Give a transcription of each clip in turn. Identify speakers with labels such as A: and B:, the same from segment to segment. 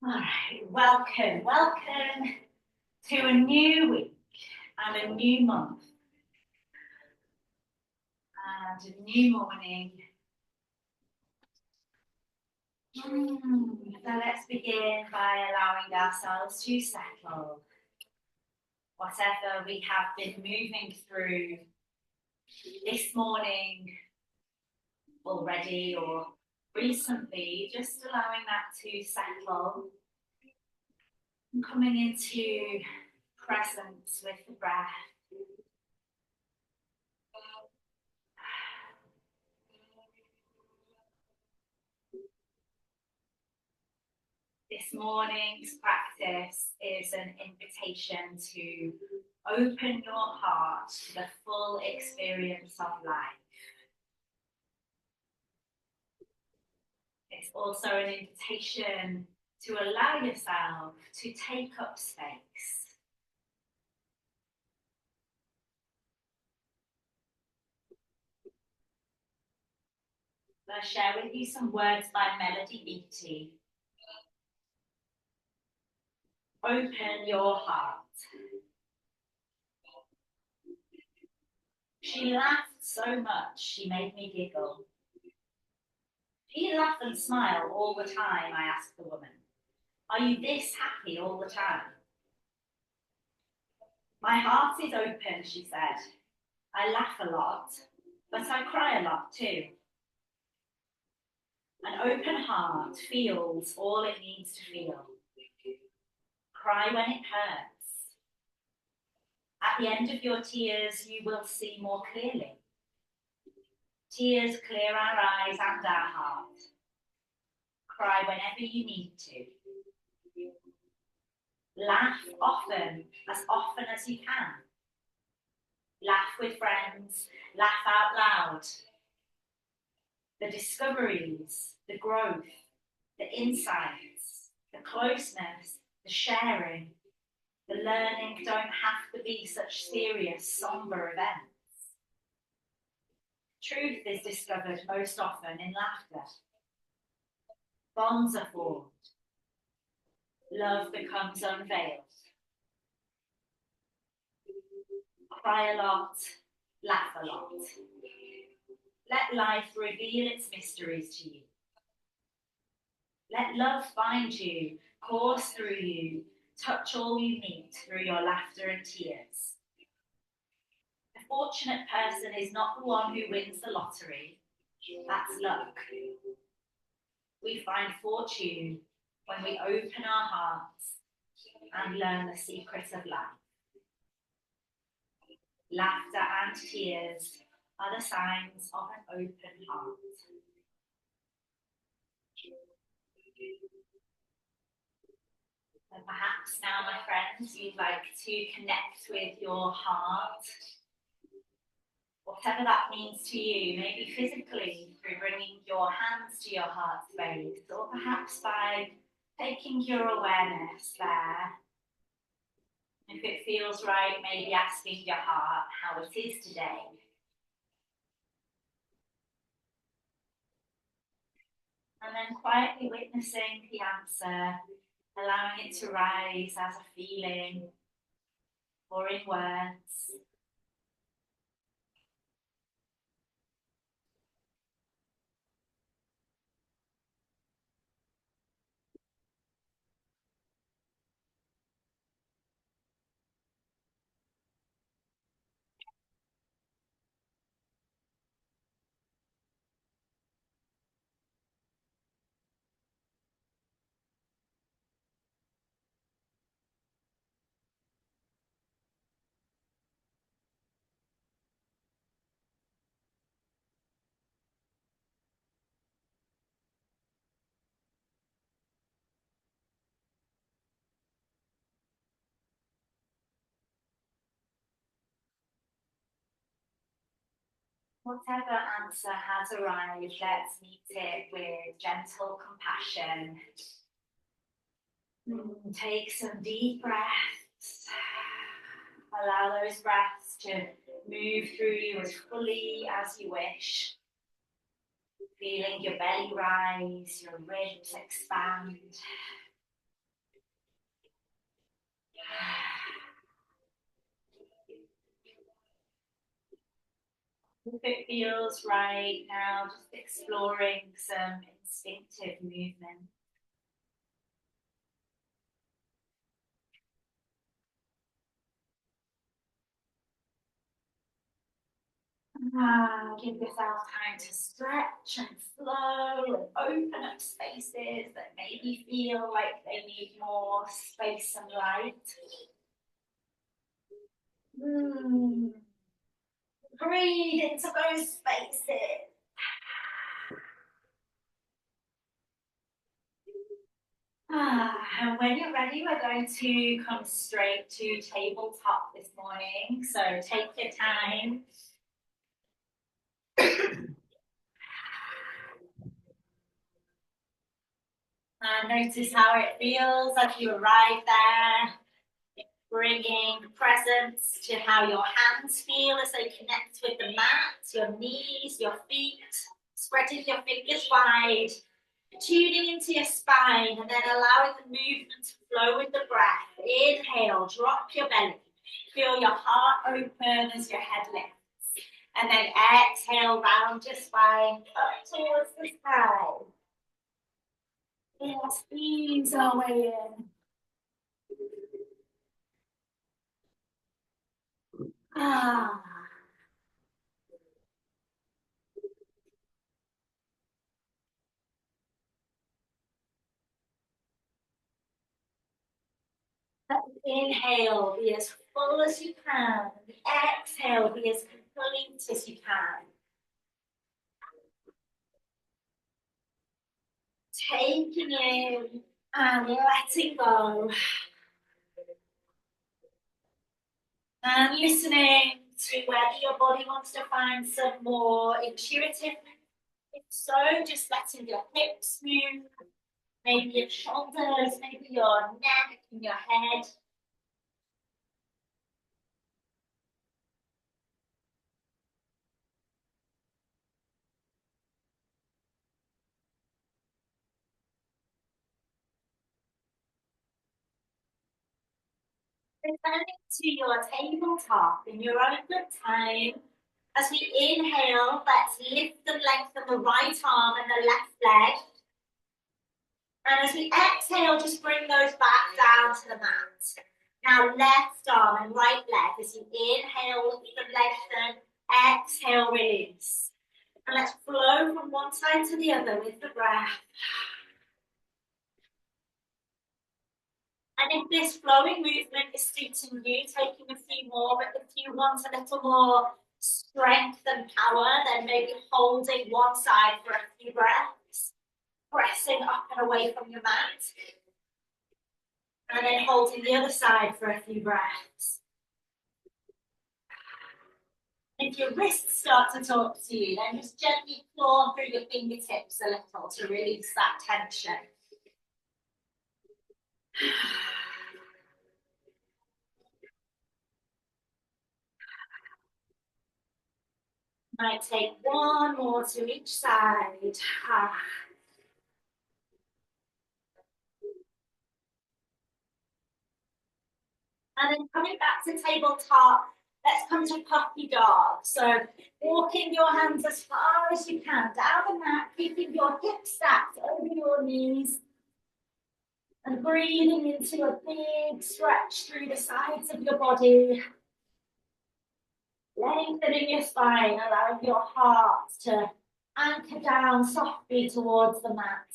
A: All right, welcome to a new week and a new month and a new morning. So let's begin by allowing ourselves to settle. Whatever we have been moving through this morning already or recently, just allowing that to settle and coming into presence with the breath. This morning's practice is an invitation to open your heart to the full experience of life. It's also an invitation to allow yourself to take up space. I'll share with you some words by Melody Beattie. Open your heart. She laughed so much she made me giggle. Do you laugh and smile all the time? I asked the woman. Are you this happy all the time? My heart is open, she said. I laugh a lot, but I cry a lot too. An open heart feels all it needs to feel. Cry when it hurts. At the end of your tears, you will see more clearly. Tears clear our eyes and our heart. Cry whenever you need to. Laugh often as you can. Laugh with friends, laugh out loud. The discoveries, the growth, the insights, the closeness, the sharing, the learning don't have to be such serious, somber events. Truth is discovered most often in laughter. Bonds are formed. Love becomes unveiled. Cry a lot, laugh a lot. Let life reveal its mysteries to you. Let love find you, course through you, touch all you meet through your laughter and tears. The fortunate person is not the one who wins the lottery. That's luck. We find fortune when we open our hearts and learn the secret of life. Laughter and tears are the signs of an open heart. And perhaps now, my friends, you'd like to connect with your heart, whatever that means to you, maybe physically through bringing your hands to your heart space, or perhaps by taking your awareness there. If it feels right, maybe asking your heart how it is today. And then quietly witnessing the answer, allowing it to rise as a feeling or in words. Whatever answer has arrived, let's meet it with gentle compassion. Take some deep breaths. Allow those breaths to move through you as fully as you wish. Feeling your belly rise, your ribs expand. If it feels right now, just exploring some instinctive movement. Give yourself time to stretch and flow and open up spaces that maybe feel like they need more space and light. Breathe into those spaces. And when you're ready, we're going to come straight to tabletop this morning. So take your time. Notice how it feels as you arrive there. Bringing presence to how your hands feel as they connect with the mat, your knees, your feet, spreading your fingers wide, tuning into your spine, and then allowing the movement to flow with the breath. Inhale, drop your belly. Feel your heart open as your head lifts. And then exhale, round your spine up towards the sky. Let's ease our way in. Inhale, be as full as you can. Exhale, be as complete as you can. Taking in and letting go. And listening to whether your body wants to find some more intuitive. If so, just letting your hips move, maybe your shoulders, maybe your neck and your head. Returning to your tabletop in your own good time. As we inhale, let's lift and lengthen the right arm and the left leg. And as we exhale, just bring those back down to the mat. Now left arm and right leg. As you inhale, lift and lengthen. Exhale, release. And let's flow from one side to the other with the breath. And if this flowing movement is suiting you, taking a few more, but if you want a little more strength and power, then maybe holding one side for a few breaths, pressing up and away from your mat, and then holding the other side for a few breaths. If your wrists start to talk to you, then just gently claw through your fingertips a little to release that tension. Might take one more to each side. And then coming back to tabletop, let's come to puppy dog. So walking your hands as far as you can down the mat, keeping your hips stacked over your knees. And breathing into a big stretch through the sides of your body. Lengthening your spine, allowing your heart to anchor down softly towards the mat.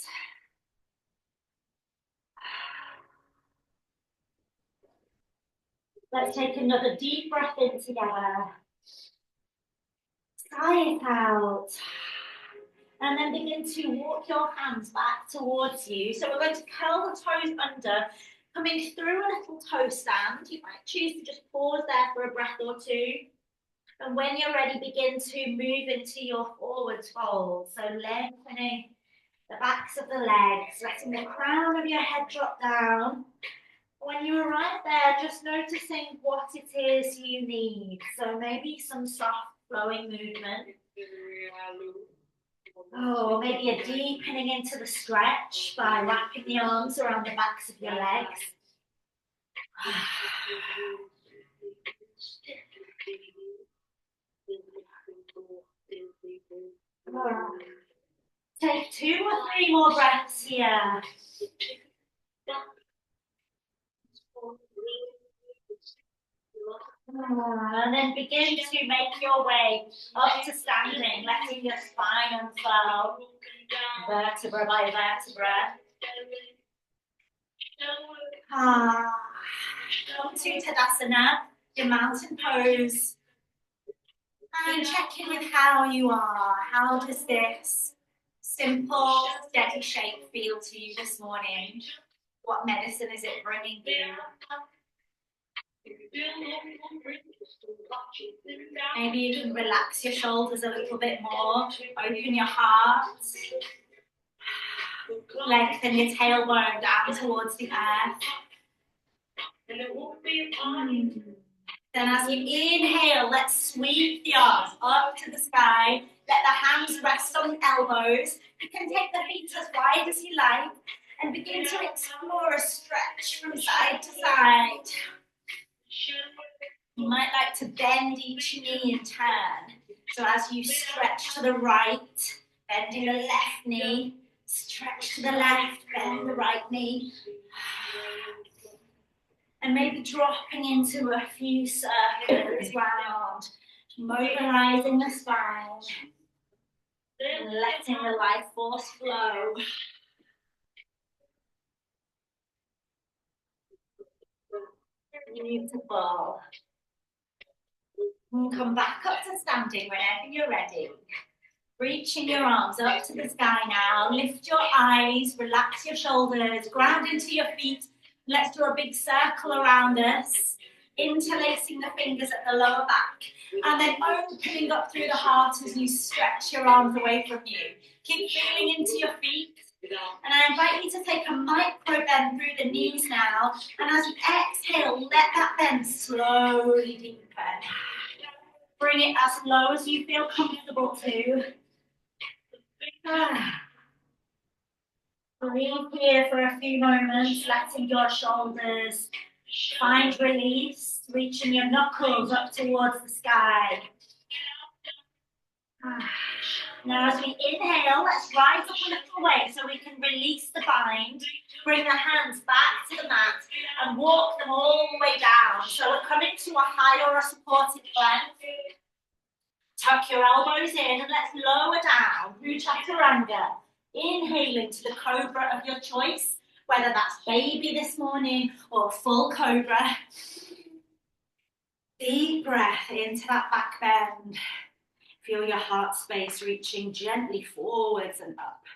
A: Let's take another deep breath in together. Sigh it out. And then begin to walk your hands back towards you. So we're going to curl the toes under, coming through a little toe stand. You might choose to just pause there for a breath or two. And when you're ready, begin to move into your forward fold. So lengthening the backs of the legs, letting the crown of your head drop down. When you arrive there, just noticing what it is you need. So maybe some soft flowing movement. Oh, maybe a deepening into the stretch by wrapping the arms around the backs of your legs. Take 2 or 3 more breaths here. And then begin to make your way up to standing, letting your spine unfurl, vertebra by vertebra. Come to Tadasana, your mountain pose. And check in with how you are. How does this simple, steady shape feel to you this morning? What medicine is it bringing you? Maybe you can relax your shoulders a little bit more. Open your heart. Lengthen your tailbone down towards the earth. Then as you inhale, let's sweep the arms up to the sky. Let the hands rest on the elbows. You can take the feet as wide as you like and begin to explore a stretch from side to side. You might like to bend each knee and turn. So as you stretch to the right, bending the left knee, stretch to the left, bend the right knee. And maybe dropping into a few circles round, mobilizing the spine, and letting the life force flow. Beautiful. And come back up to standing whenever you're ready. Reaching your arms up to the sky now. Lift your eyes, relax your shoulders, ground into your feet. Let's do a big circle around us, interlacing the fingers at the lower back, and then opening up through the heart as you stretch your arms away from you. Keep feeling into your feet. And I invite you to take a micro bend through the knees now. And as you exhale, let that bend slowly deepen. Bring it as low as you feel comfortable to. Breathe here for a few moments, letting your shoulders find release, reaching your knuckles up towards the sky. Now as we inhale, let's rise up a little way so we can release the bind. Bring the hands back to the mat and walk them all the way down. So we're coming to a high or a supported plank. Tuck your elbows in and let's lower down through Chaturanga. Inhaling to the cobra of your choice, whether that's baby this morning or full cobra. Deep breath into that back bend. Feel your heart space reaching gently forwards and up.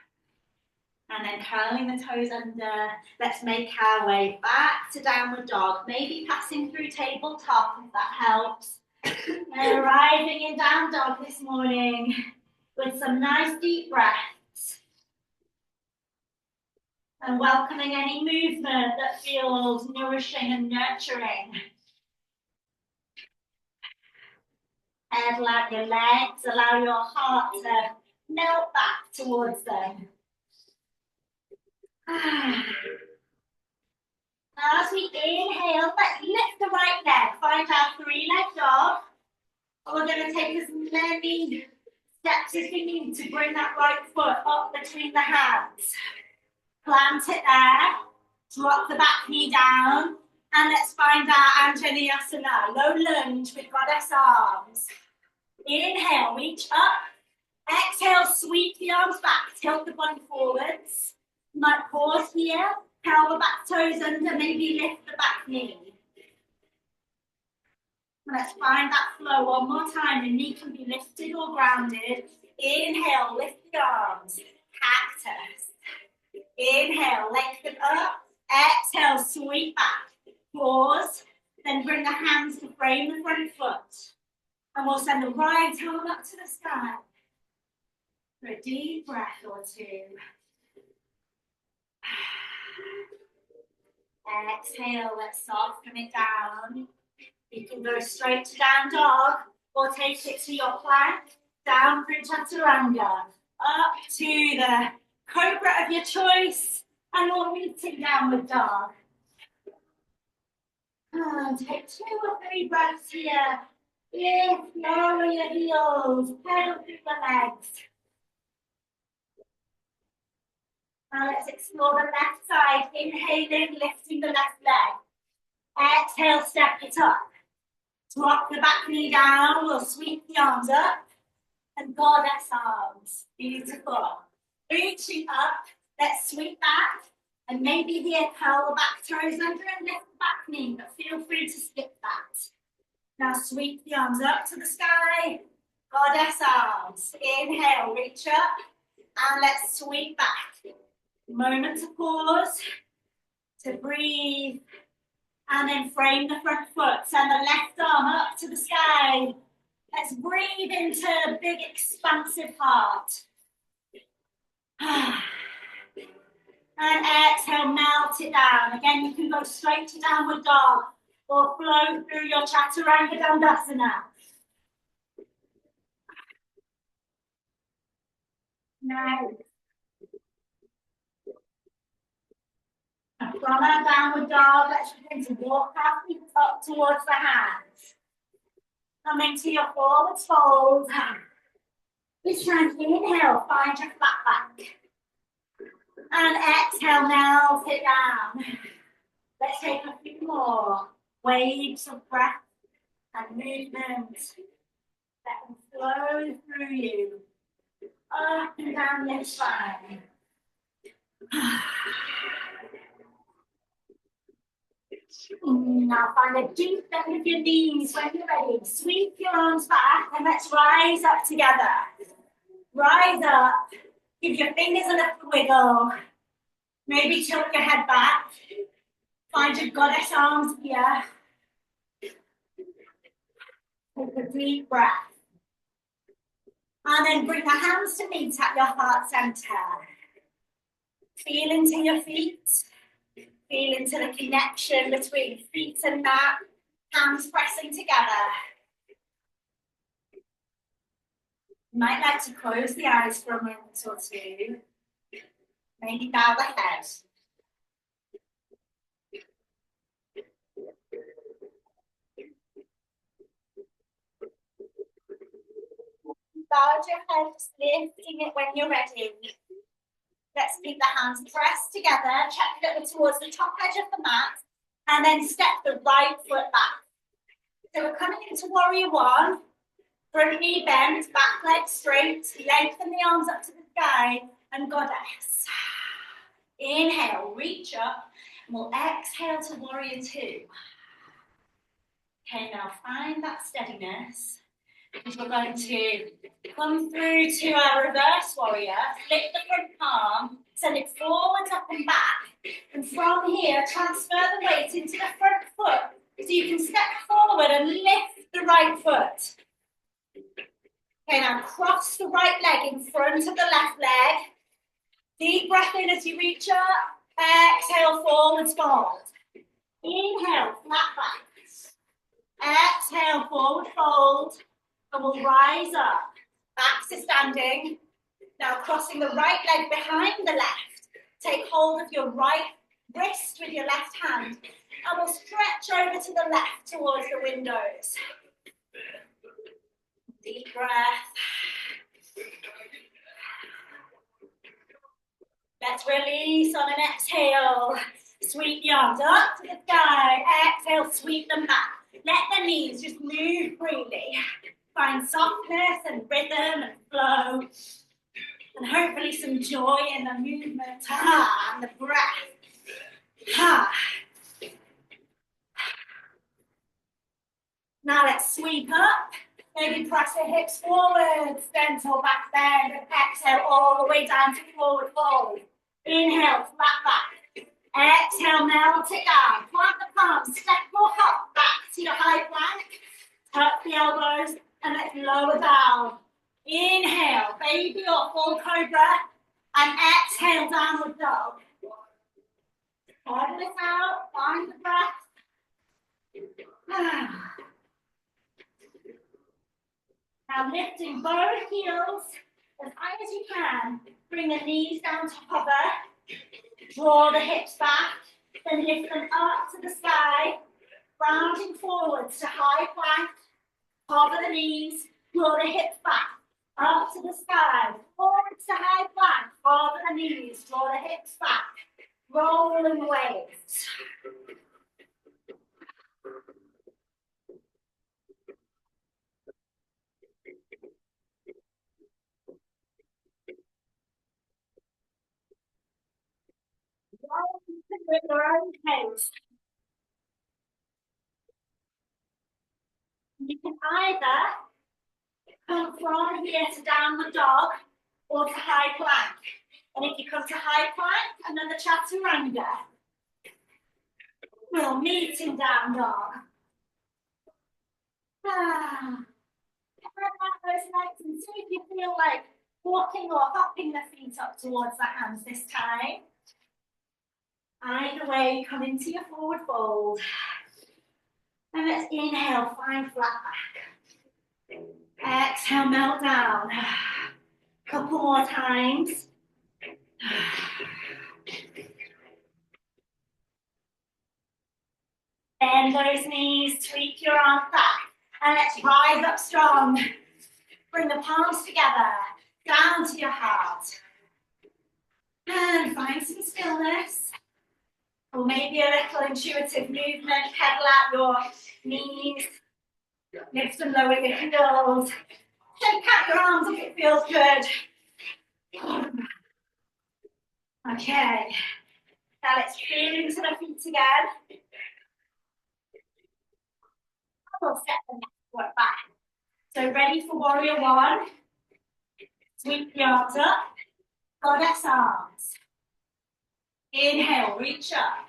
A: And then curling the toes under. Let's make our way back to downward dog. Maybe passing through tabletop if that helps. And arriving in down dog this morning with some nice deep breaths. And welcoming any movement that feels nourishing and nurturing. Pedal out your legs, allow your heart to melt back towards them. As we inhale, let's lift the right leg, find our 3-leg dog. We're going to take as many steps as we need to bring that right foot up between the hands. Plant it there, drop the back knee down, and let's find our Anjaneyasana, low lunge with goddess arms. Inhale, reach up. Exhale, sweep the arms back, tilt the body forwards. You might pause here, curl the back toes under, maybe lift the back knee. Let's find that flow one more time. The knee can be lifted or grounded. Inhale, lift the arms, cactus. Inhale, lengthen up. Exhale, sweep back. Pause. Then bring the hands to frame the front foot. And we'll send the right arm up to the sky. For a deep breath or two. Exhale, let's soften it down. You can go straight to down dog or take it to your plank, down through Chaturanga, up to the cobra of your choice, and we're meeting downward dog. And take 2 or 3 breaths here. Lift, lower your heels, pedal through the legs. Now let's explore the left side. Inhaling, lifting the left leg. Exhale, step it up. Drop the back knee down. We'll sweep the arms up. And goddess arms. Beautiful. Reaching up. Let's sweep back. And maybe here, curl the back toes under and lift the back knee. But feel free to skip that. Now sweep the arms up to the sky. Goddess arms. Inhale, reach up. And let's sweep back. Moment to pause. To breathe. And then frame the front foot. Send the left arm up to the sky. Let's breathe into a big, expansive heart. And exhale, melt it down. Again, you can go straight to downward dog or flow through your chaturanga dandasana. Now, from our downward dog, let's begin to walk our feet up towards the hands. Coming to your forward fold. This time, inhale, find your flat back. And exhale, melt it down. Let's take a few more waves of breath and movement. Let them flow through you, up and down your spine. Now find a deep bend of your knees when you're ready. Sweep your arms back and let's rise up together. Rise up. Give your fingers a little wiggle. Maybe tilt your head back. Find your goddess arms here. Take a deep breath. And then bring the hands to meet at your heart center. Feel into your feet. Feel into the connection between feet and mat. Hands pressing together. You might like to close the eyes for a moment or two. Maybe bow the head. Bow your head, just lifting it when you're ready. Let's keep the hands pressed together. Check that we're towards the top edge of the mat. And then step the right foot back. So we're coming into warrior one. Front knee bent, back leg straight. Lengthen the arms up to the sky. And goddess. Inhale, reach up. And we'll exhale to warrior two. Okay, now find that steadiness. We're going to come through to our reverse warrior, flip the front palm, send it forwards, up and back. And from here, transfer the weight into the front foot so you can step forward and lift the right foot. Okay, now cross the right leg in front of the left leg. Deep breath in as you reach up. Exhale, forwards fold. Inhale, flat back. Exhale, forward fold. And we'll rise up, back to standing. Now crossing the right leg behind the left. Take hold of your right wrist with your left hand. And we'll stretch over to the left towards the windows. Deep breath. Let's release on an exhale. Sweep the arms up to the sky. Exhale, sweep them back. Let the knees just move freely. Find softness and rhythm and flow. And hopefully some joy in the movement. And the breath. Now let's sweep up. Maybe press the hips forward. Gentle back bend. And exhale all the way down to forward fold. Inhale, flat back. Exhale, melt it down. Plant the palms. Step your hop back to your high plank. Tuck the elbows. And let's lower down. Inhale, baby or full cobra. And exhale, downward dog. Pedal it out, find the breath. Now lifting both heels as high as you can. Bring the knees down to hover. Draw the hips back. Then lift them up to the sky. Rounding forwards to high plank. Cover the knees, draw the hips back. Up to the sky. Forwards to high plank. Cover the knees, draw the hips back. Rolling waves. With your own pace. You can either come from here to downward dog or to high plank. And if you come to high plank, another chaturanga. We'll meet in down dog. Spread out those legs and see if you feel like walking or hopping the feet up towards the hands this time. Either way, come into your forward fold. And let's inhale, find flat back. Exhale, melt down. Couple more times. Bend those knees, tweak your arms back. And let's rise up strong. Bring the palms together, down to your heart. And find some stillness. Or maybe a little intuitive movement. Pedal out your knees. Lift and lower your heels. Shake out your arms if it feels good. Okay. Now let's feel into the feet again. We'll step the next foot back. So ready for warrior one. Sweep the arms up. Goddess arms. Inhale, reach up.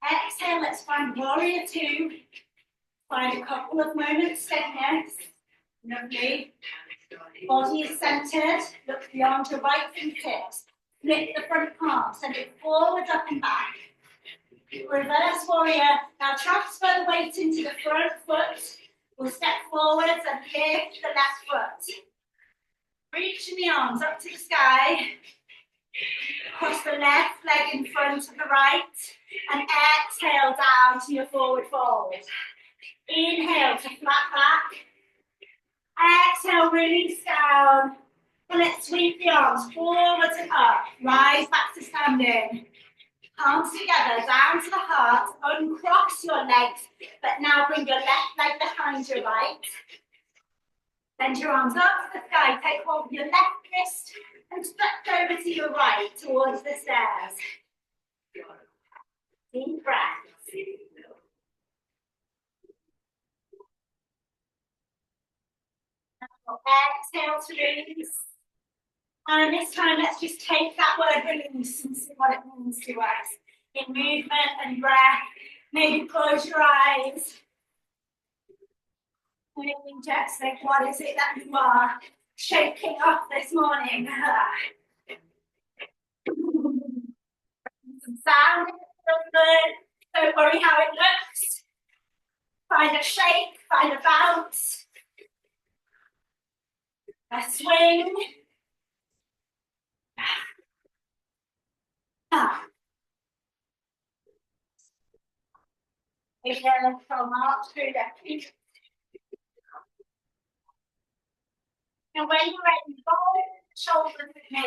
A: Exhale, let's find warrior two. Find a couple of moments steadiness. Lovely. Body is centered. Look beyond your right fingertips. Lift the front palm. Send it forward, up and back. Reverse warrior. Now transfer the weight into the front foot. We'll step forwards and lift the left foot. Reaching the arms up to the sky. Cross the left leg in front of the right. And exhale down to your forward fold. Inhale to flat back. Exhale, release down. And let's sweep the arms forwards and up. Rise back to standing. Palms together, down to the heart. Uncross your legs, but now bring your left leg behind your right. Bend your arms up to the sky. Take hold of your left wrist and stretch over to your right towards the stairs. Deep breath. Exhale to release. And this time, let's just take that word release and see what it means to us in movement and breath. Maybe close your eyes. Maybe just think, what is it that you are shaking off this morning? Some sound, it feels good. Don't worry how it looks. Find a shake, find a bounce. A swing. Again, from arch through the feet. And when you're ready, roll the shoulders with me.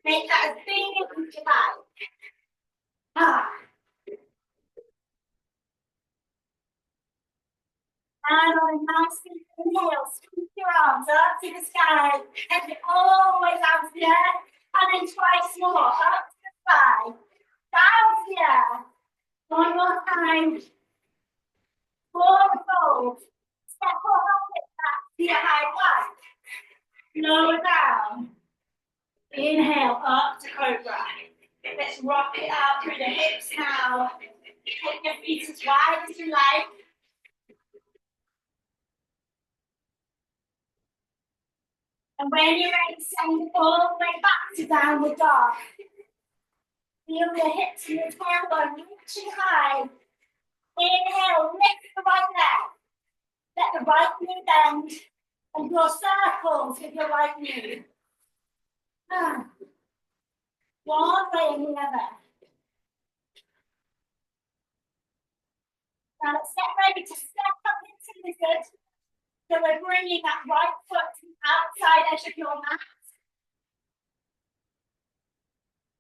A: Make that as big as you like. And on a nice deep inhale, sweep your arms up to the sky. Take it all the way down to the earth. And then twice more, up to the sky. Down to the earth. One more time. Forward fold. Step forward, back to your high plank. Lower down. Inhale, up to cobra. Let's rock it out through the hips now. Take your feet as wide as you like. And when you're ready, send it all the way back to downward dog. Feel the hips and the tailbone reaching high. Inhale, lift the right leg. Let the right knee bend. And draw circles with your right knee. One way and the other. Now let's get ready to step up into lizard. So we're bringing that right foot to the outside edge of your mat.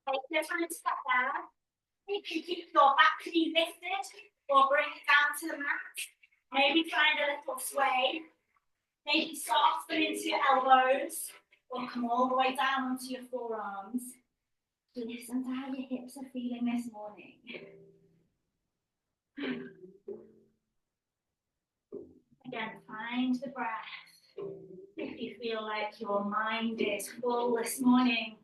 A: Take your time to step down. You can keep your back knee lifted or bring it down to the mat. Maybe find a little sway. Maybe soften into your elbows or come all the way down onto your forearms. Listen to how your hips are feeling this morning. Again, find the breath. If you feel like your mind is full this morning,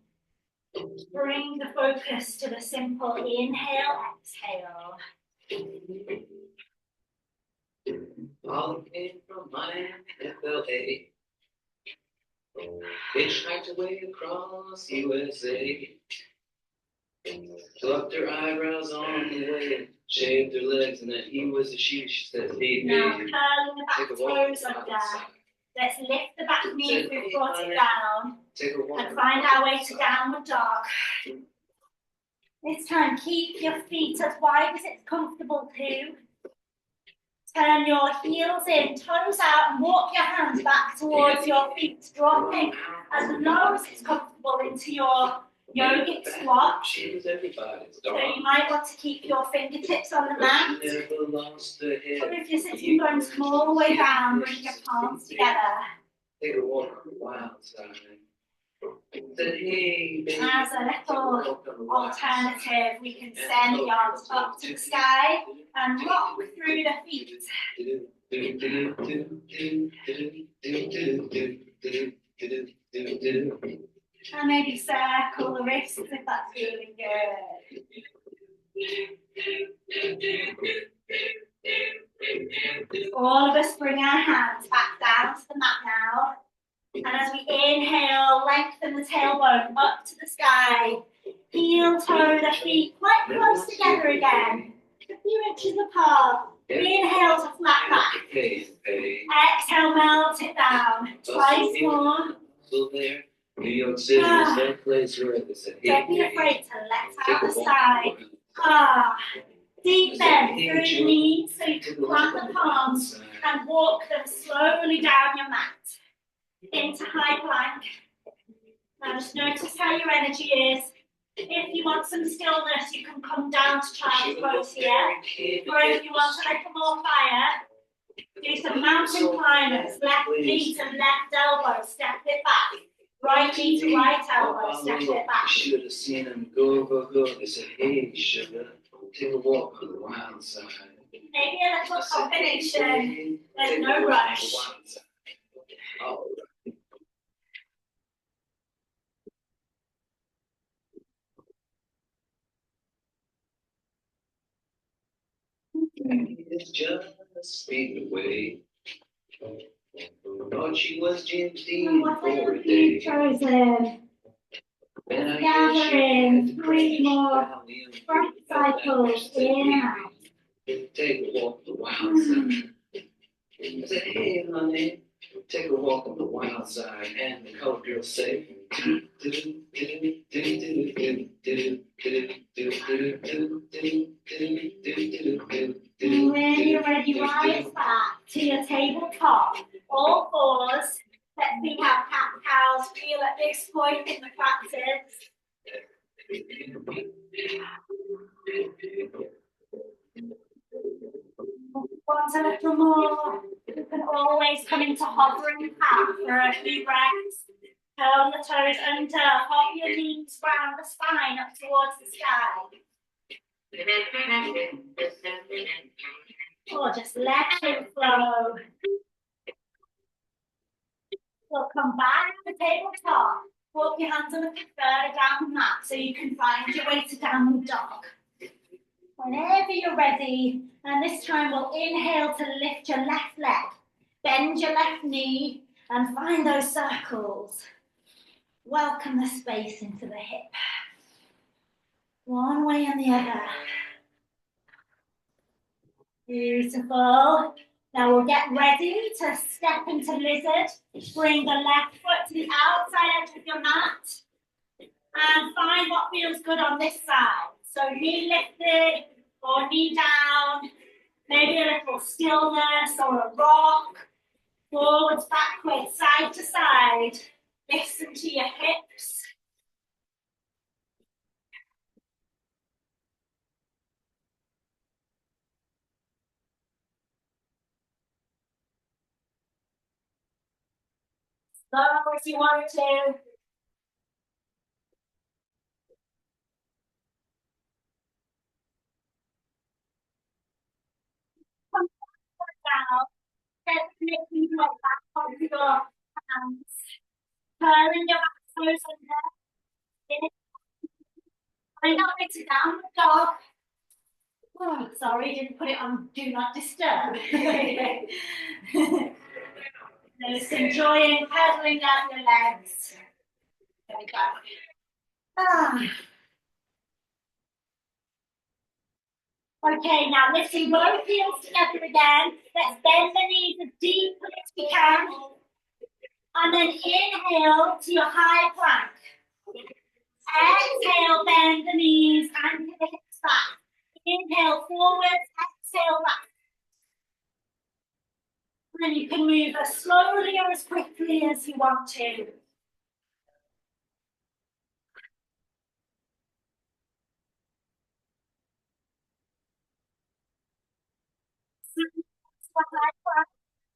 A: bring the focus to the simple inhale, exhale.
B: All came from my FLA. Hitchhiked away across USA. Plucked her eyebrows on the way. Shaved her legs, and that he was a she. She said, hey,
A: now
B: baby.
A: curling the back toes under. Let's lift the back knee if we've brought it down. And find our way to downward dog. This time, keep your feet as wide as it's comfortable to. Turn your heels in, toes out, and walk your hands back towards your feet, dropping as low as it's comfortable into your yogic squat. So you might want to keep your fingertips on the mat. Or if you're sitting bones, come all the way down, bring your palms together.
B: Take a walk on the wild side.
A: As a little alternative, we can send the arms up to the sky and rock through the feet. And maybe circle the wrists if that's feeling good. All of us bring our hands back down to the mat now. And as we inhale, lengthen the tailbone up to the sky. Heel toe the feet quite close together again. A few inches apart. Inhale to flat back. Exhale, melt it down. Twice more.
B: New York City is that place where they said,
A: don't be afraid to let out the side. Deep bend through the knees so you can plant the palms and walk them slowly down your mat. Into high plank. Now just notice how your energy is. If you want some stillness, you can come down to child's pose here. Or if you want a little more fire, do some mountain climbers. Left knee to left elbow, step it back. Right knee to right elbow, step it back.
B: Should have seen them go. They said, hey, sugar, take a walk on the wild side.
A: Maybe a little combination. There's no rush.
B: It's just speed away. Thought she was James Dean for a day.
A: Chosen. Gathering 3 more breath cycles in and out.
B: Take a walk on the wild side. I said, hey, honey, take a walk on the wild side. And the color girl say,
A: when you're ready, rise back to your tabletop. All fours. Let's see how cat-cows feel at this point in the practice. Want a little more? You can always come into hovering cat for a few breaths. Curl the toes under, hop your knees round the spine up towards the sky. Or just let it flow. We'll come back to the tabletop. Walk your hands a little further down the mat so you can find your way to downward dog. Whenever you're ready, and this time we'll inhale to lift your left leg. Bend your left knee and find those circles. Welcome the space into the hip. One way and the other. Beautiful. Now we'll get ready to step into lizard. Bring the left foot to the outside edge of your mat. And find what feels good on this side. So knee lifted or knee down. Maybe a little stillness or a rock. Forwards, backwards, side to side. Listen to your hips. Slow if you want to. Come down. Making your back onto your hands. Curling your back toes under. Bring that way down the dog. Oh, sorry, didn't put it on do not disturb. Just enjoying pedaling down your legs. There we go. Ah. Okay, now lifting both heels together again. Let's bend the knees as deeply as we can. And then inhale to your high plank. Exhale, bend the knees and the hips back. Inhale forward, exhale back. And you can move as slowly or as quickly as you want to.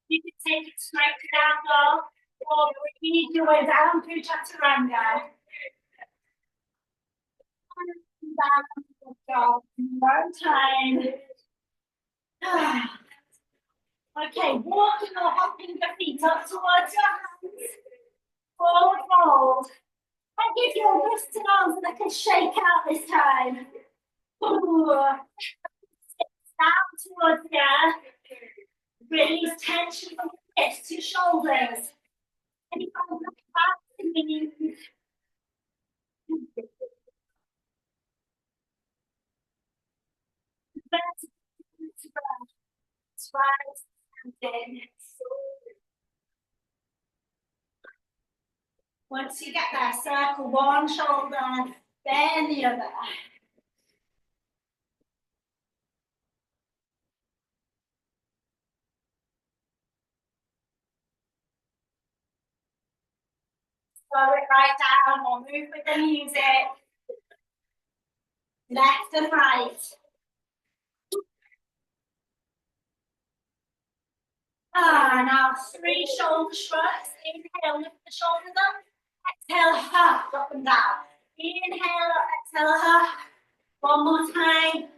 A: You can take it straight to down dog or breathe your way down through chaturanga. And down dog one time. Okay, walking or hopping your feet up towards your hands. Forward fold. And give your wrists and arms a little shake out this time. Ooh. Down towards the earth. Release tension from your hips to shoulders. And you can look back to the knees. Once you get there, circle one shoulder, then the other. Slow it right down or move with the music. Left and right. Now 3 shoulder shrugs. Inhale, lift the shoulders up. Exhale, up and down. Inhale, exhale, up. One more time.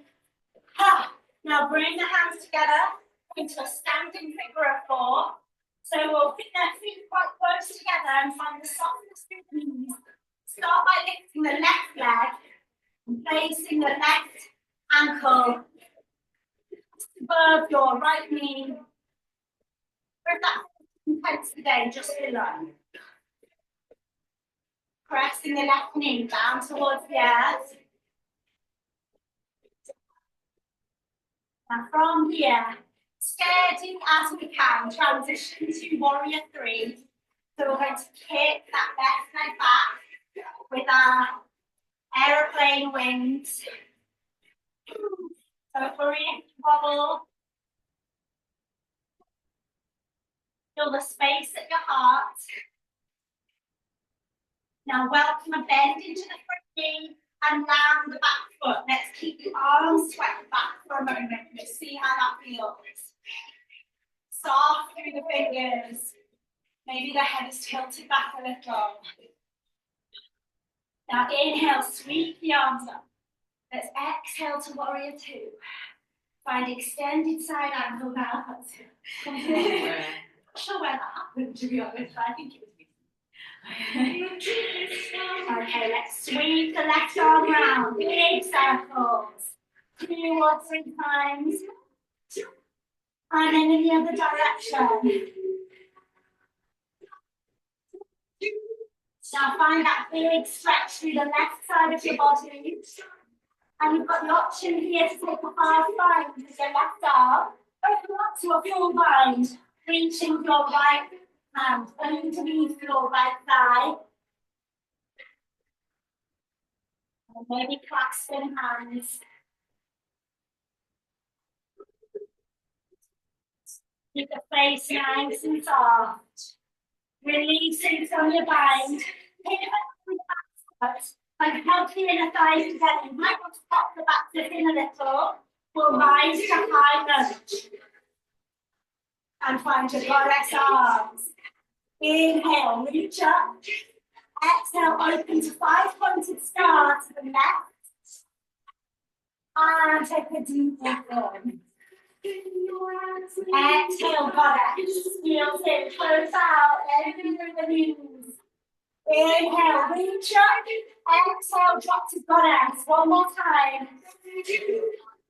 A: Now bring the hands together into a standing figure of 4. So we'll put their feet quite close together and find the softness through the knees. Start by lifting the left leg and placing the left ankle above your right knee. Bring that intense today, just below. Pressing the left knee down towards the earth. And from here, steady as we can, transition to warrior 3. So we're going to kick that left leg back with our aeroplane wings. So for each wobble, feel the space at your heart. Now welcome a bend into the front knee and land the back foot. Let's keep the arms swept back for a moment. Let's see how that feels. Soft through the fingers. Maybe the head is tilted back a little. Now inhale, sweep the arms up. Let's exhale to warrior 2. Find extended side angle now. Not sure where that happened, to be honest. I think it was me. Okay, let's sweep the left arm round. Big circles. 2 or 3 times. And then in the other direction. Now find that big stretch through the left side of your body. And you've got the option here to take a half bind with your left arm. Open up to a full bind, reaching your right hand underneath your right thigh. And maybe clasping hands. Keep the face nice and soft. Releasing from your bind. Pick up with the back foot and help the inner thighs together. You might want to pop the back foot in a little. We'll rise to high lunge. And find your goddess arms. Inhale, reach up. Exhale, open to 5 pointed star to the left. And take a deep breath in. Exhale, goddess. Heels in, toes out, lengthening through the knees. Inhale, reach up. Exhale, drop to goddess. One more time.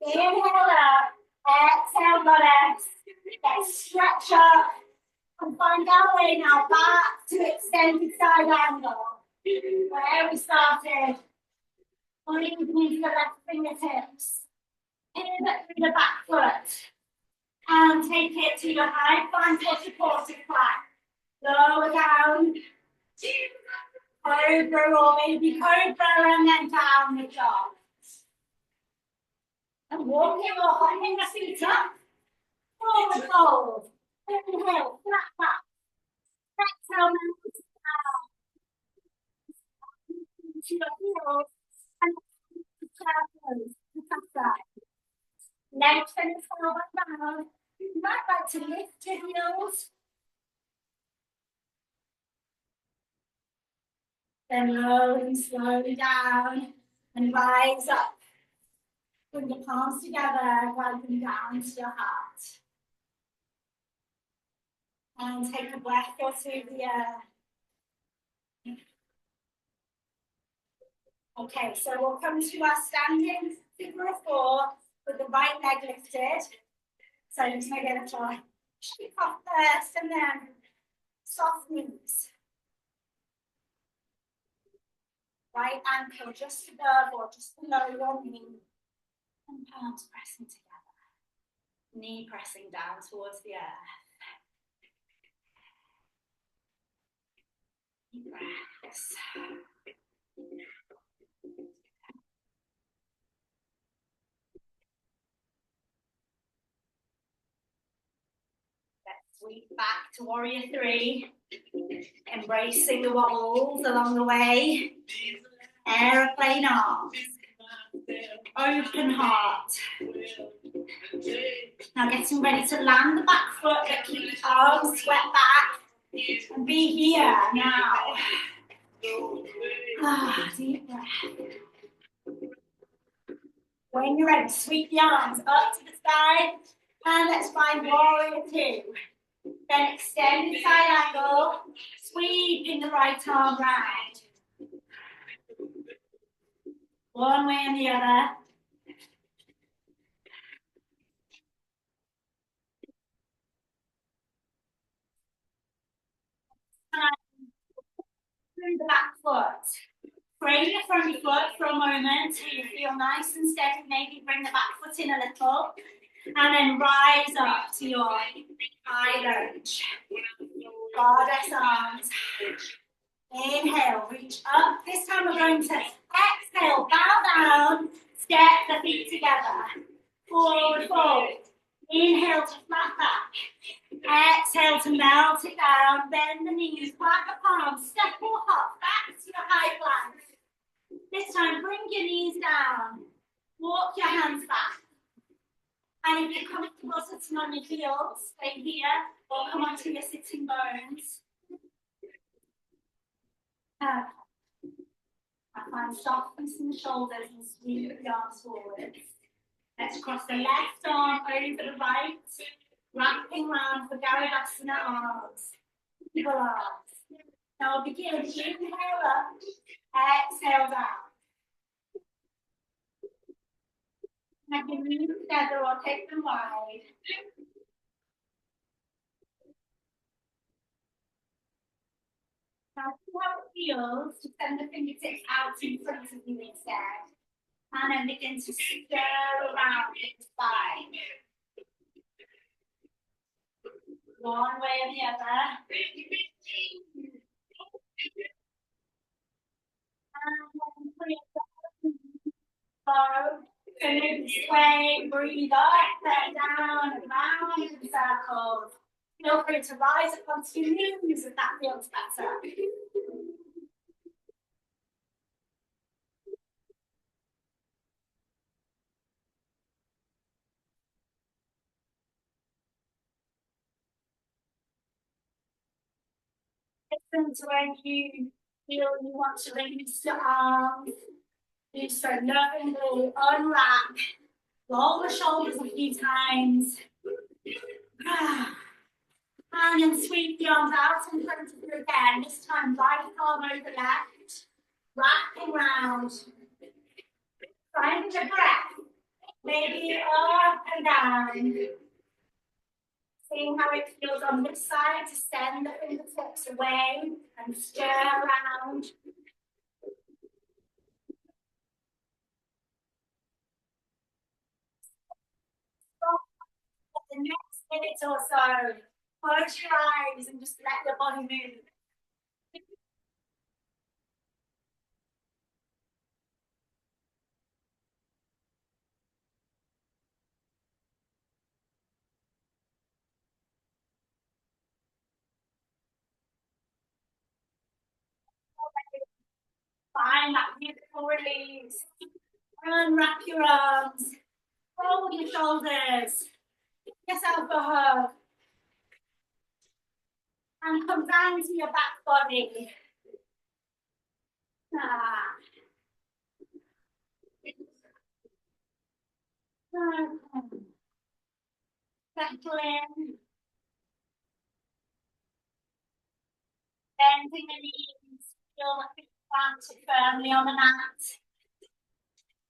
A: Inhale up. Exhale, goddess. Let's stretch up. And find our way now back to extended side angle. Where we started. Pulling into the left fingertips. Pivot through the back foot. And take it to your high plank or supported plank. Lower down. Cobra or maybe cobra and then down the dog. And walking or hopping the feet up. Forward fold. Inhale, flat back. Exhale, down. To your heels. And lengthen the forward down. You might like to lift your heels. Then lower and slowly down and rise up. Bring your palms together, glide them down to your heart. And take a breath or two here. Okay, so we'll come to our standing figure of 4 with the right leg lifted. So just maybe a little shake off first and then soft knees. Right ankle just above or just below your knee. And palms pressing together. Knee pressing down towards the earth. Deep breaths. Let's sweep back to warrior 3. Embracing the wobbles along the way. Aeroplane arms. Open heart. Now getting ready to land the back foot, but keep the arms swept back. And be here now. Deep breath. When you're ready, sweep the arms up to the side. And let's find warrior 2. Then extend the side angle. Sweeping the right arm round. One way and the other. Through the back foot. Frame your front foot for a moment till you feel nice and steady. Maybe bring the back foot in a little. And then rise up to your high lunge. Goddess arms. Inhale, reach up. This time we're going to exhale, bow down, step the feet together. Forward fold. Inhale to flat back. Exhale to melt it down. Bend the knees, plant the palms, step or hop back to your high plank. This time, bring your knees down. Walk your hands back. And if you're comfortable sitting on your heels, stay here or come onto your sitting bones. I find softness in the shoulders and sweep the arms forward. Let's cross the left arm over the right, wrapping round for Garudasana arms. Eagle arms. Now begin. Inhale up, exhale down. Now you move together or take them wide. Now see how it feels to send the fingertips out in front of you instead. And then begin to stir around the spine. One way or the other. And then bring it down. So maybe sway, breathe up and down, around in circles. Feel free to rise up onto your knees if that feels better. Listen to when you feel you want to release your arms. Do so lovingly, unwrap, roll the shoulders a few times. And then sweep the arms out in front of you again. This time, right arm over left, wrapping round. Find a breath, maybe up and down. Seeing how it feels on this side to send the fingertips away and stir around. For the next minute or so, close your eyes and just let your body move. Find that beautiful release. Unwrap your arms. Roll your shoulders. Give yourself a hug. And come down to your back body. Settle in. Bending the knees. Feel the feet planted firmly on the mat.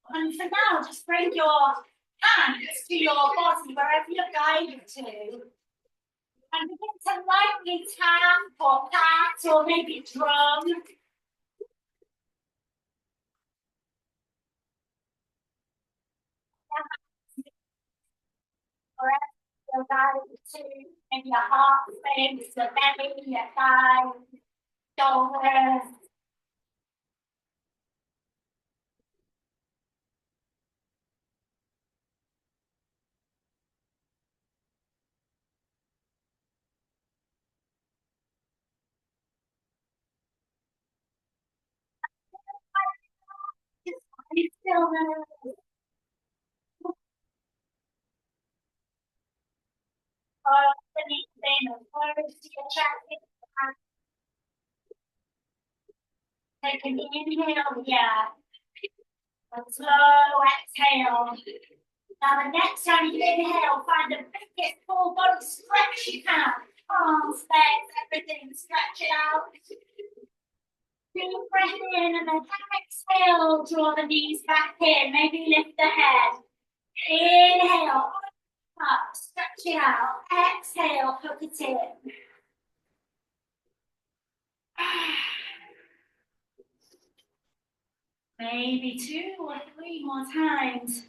A: And for now, just bring your hands to your body, wherever you're guided to. And begin to lightly tap or pat or maybe drum. Wherever you're guided to, maybe your heart space, your belly, your thighs, shoulders. Just stillness. Beneath them, close to your chest. Take an inhale here. A slow exhale. Now the next time you inhale, find the biggest full body stretch you can. Arms, legs, everything, stretch it out. Deep breath in and then exhale, draw the knees back in, maybe lift the head. Inhale, up, stretch it out. Exhale, hook it in. Maybe 2 or 3 more times.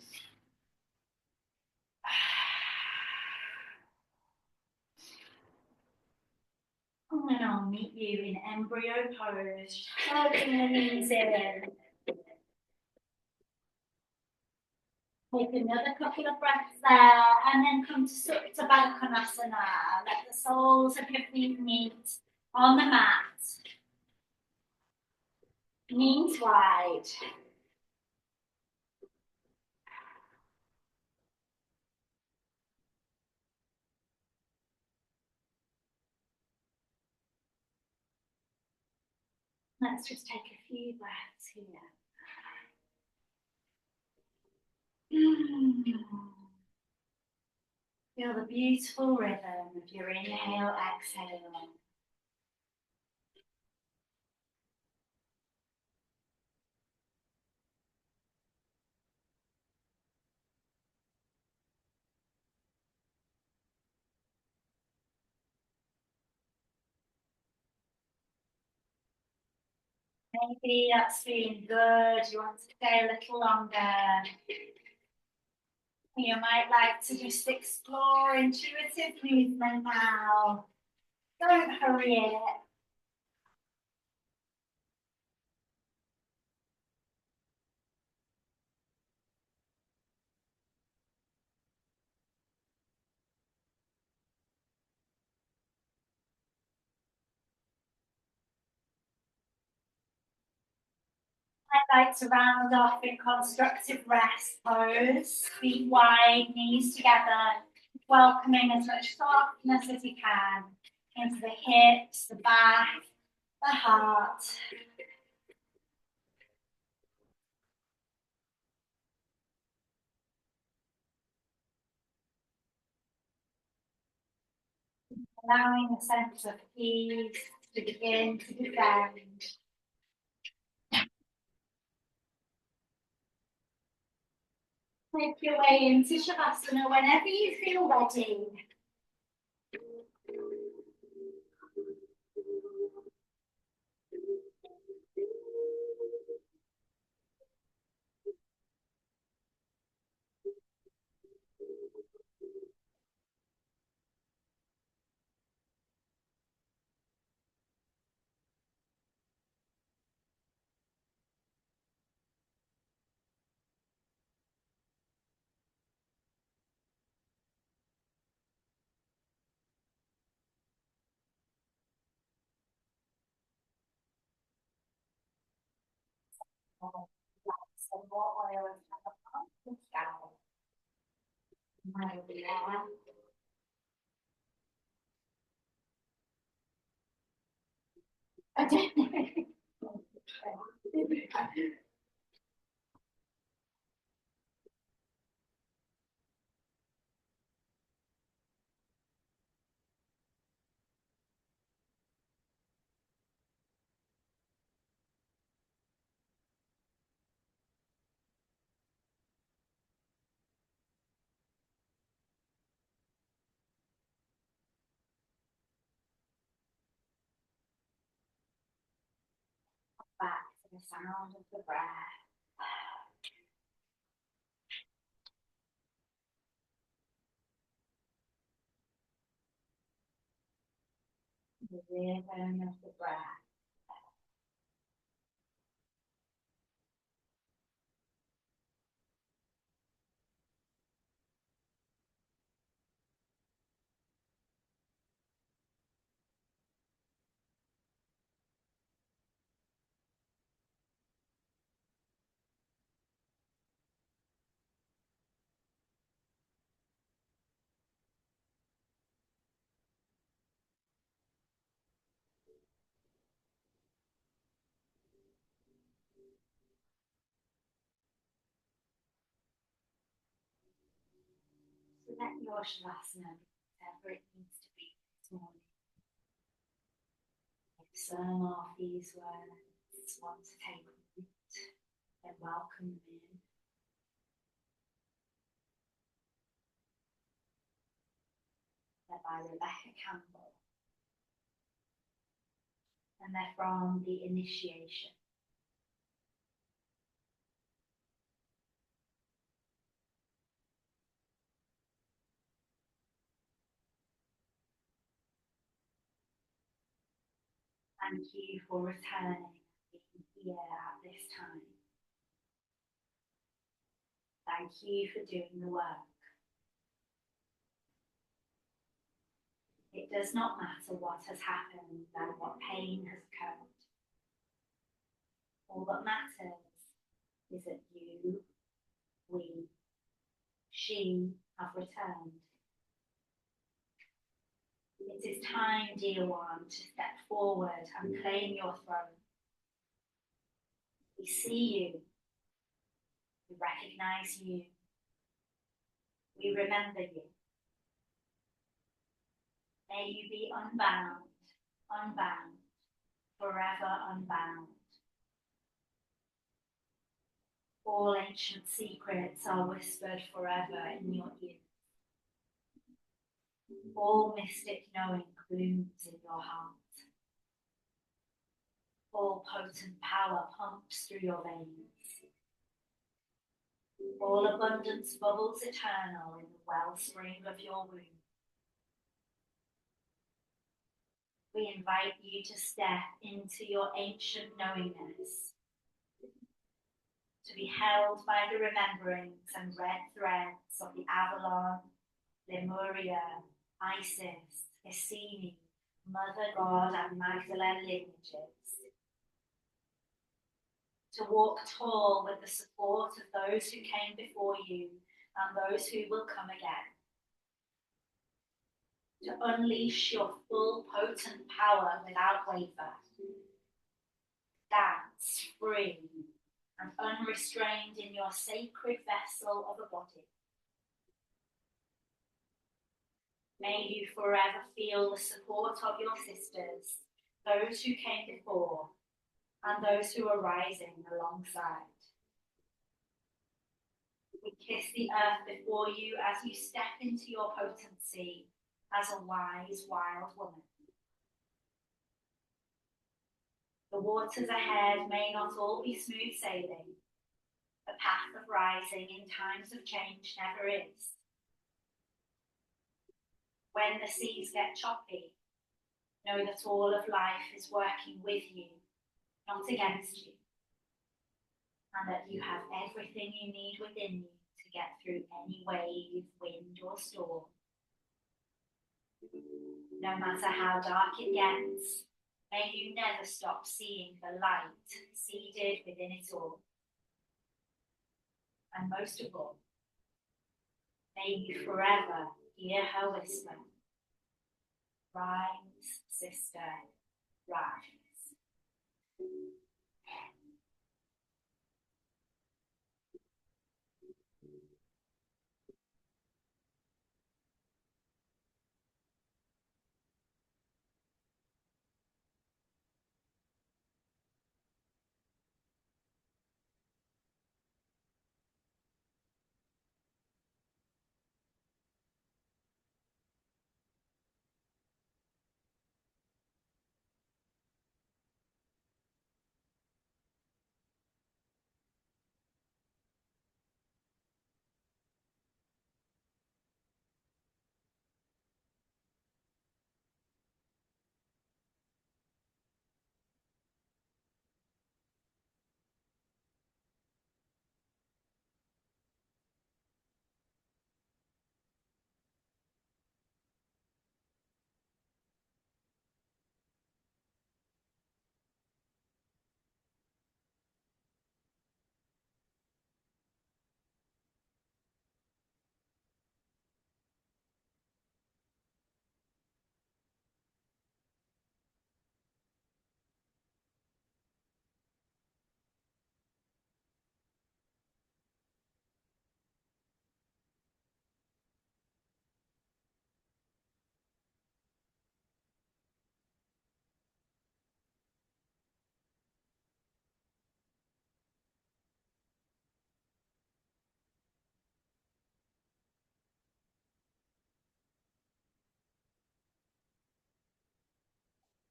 A: And then I'll meet you in embryo pose, hugging the knees in. Take another couple of breaths there, and then come to Supta Baddha Konasana. Let the soles of your feet meet on the mat. Knees wide. Let's just take a few breaths here. Feel the beautiful rhythm of your inhale, exhale. Maybe that's feeling good. You want to stay a little longer. You might like to just explore intuitive movement now. Don't hurry it. I'd like to round off in constructive rest pose. Feet wide, knees together, welcoming as much softness as you can into the hips, the back, the heart. Allowing a sense of ease to begin to descend. Make your way into Shavasana whenever you feel ready. Some more oil and the scalp. Over there. Back to the sound of the breath. The rhythm of the breath. So let your Shavasana be whatever it needs to be this morning. If some of these words want to take root, then welcome them in. They're by Rebecca Campbell. And they're from the initiation. Thank you for returning and being here at this time. Thank you for doing the work. It does not matter what has happened and what pain has occurred. All that matters is that you, we, she have returned. It is time, dear one, to step forward and claim your throne. We see you. We recognize you. We remember you. May you be unbound, unbound, forever unbound. All ancient secrets are whispered forever in your ear. All mystic knowing blooms in your heart. All potent power pumps through your veins. All abundance bubbles eternal in the wellspring of your womb. We invite you to step into your ancient knowingness, to be held by the rememberings and red threads of the Avalon, Lemuria, Isis, Essene, Mother God, and Magdalene lineages. to walk tall with the support of those who came before you and those who will come again, to unleash your full potent power without waver. Dance free and unrestrained in your sacred vessel of a body. May you forever feel the support of your sisters, those who came before, and those who are rising alongside. We kiss the earth before you as you step into your potency as a wise, wild woman. The waters ahead may not all be smooth sailing. The path of rising in times of change never is. When the seas get choppy, know that all of life is working with you, not against you, and that you have everything you need within you to get through any wave, wind, or storm. No matter how dark it gets, may you never stop seeing the light seeded within it all. And most of all, may you forever hear her whisper, "Rise, sister, rise."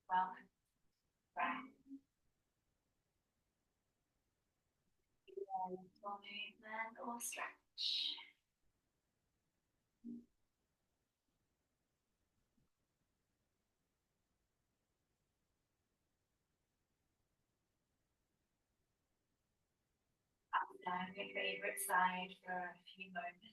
A: Welcome back. Little movement or stretch. Up down your favorite side for a few moments.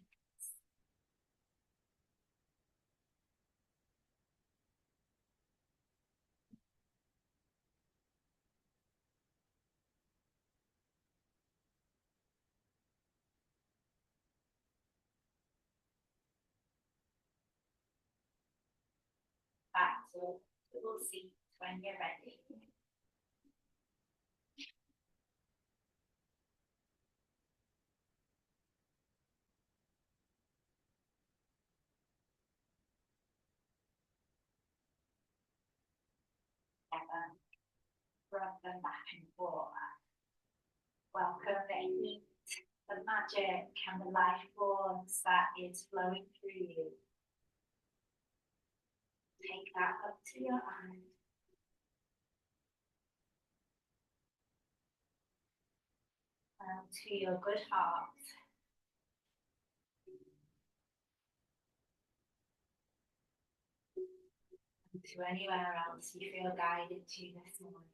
A: Back to little seat when you're ready. Together, rub them back and forth. Welcome the heat, the magic, and the life force that is flowing through you. Take that up to your eyes. And to your good heart. And to anywhere else you feel guided to this morning.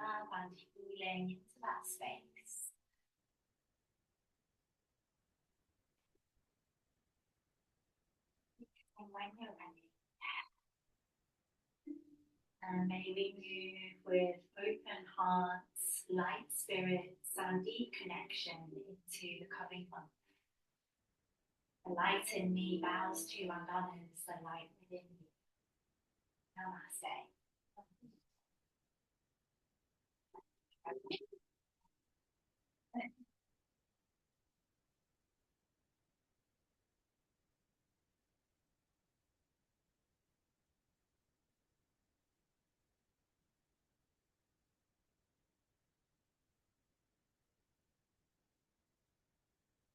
A: Love and healing into that space. And when you're ready, And may we move with open hearts, light spirits, and deep connection into the coming month. The light in me bows to and honors the light within me. Namaste.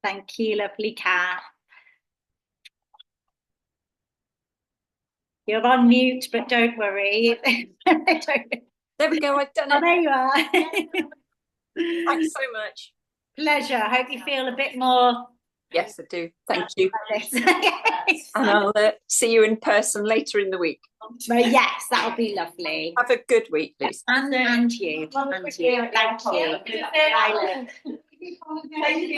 A: Thank you, lovely Kat. You're on mute, but don't worry.
C: There we go, I've done
A: Oh,
C: it.
A: there you are.
C: Thanks so much.
A: Pleasure. I hope you feel a bit more.
C: Yes, I do. Thank you.
A: Yes.
C: And I'll see you in person later in the week.
A: Well, yes, that'll be lovely.
C: Have a good week, Liz.
A: And you. And you. Thank you. Bye.
C: Thank you.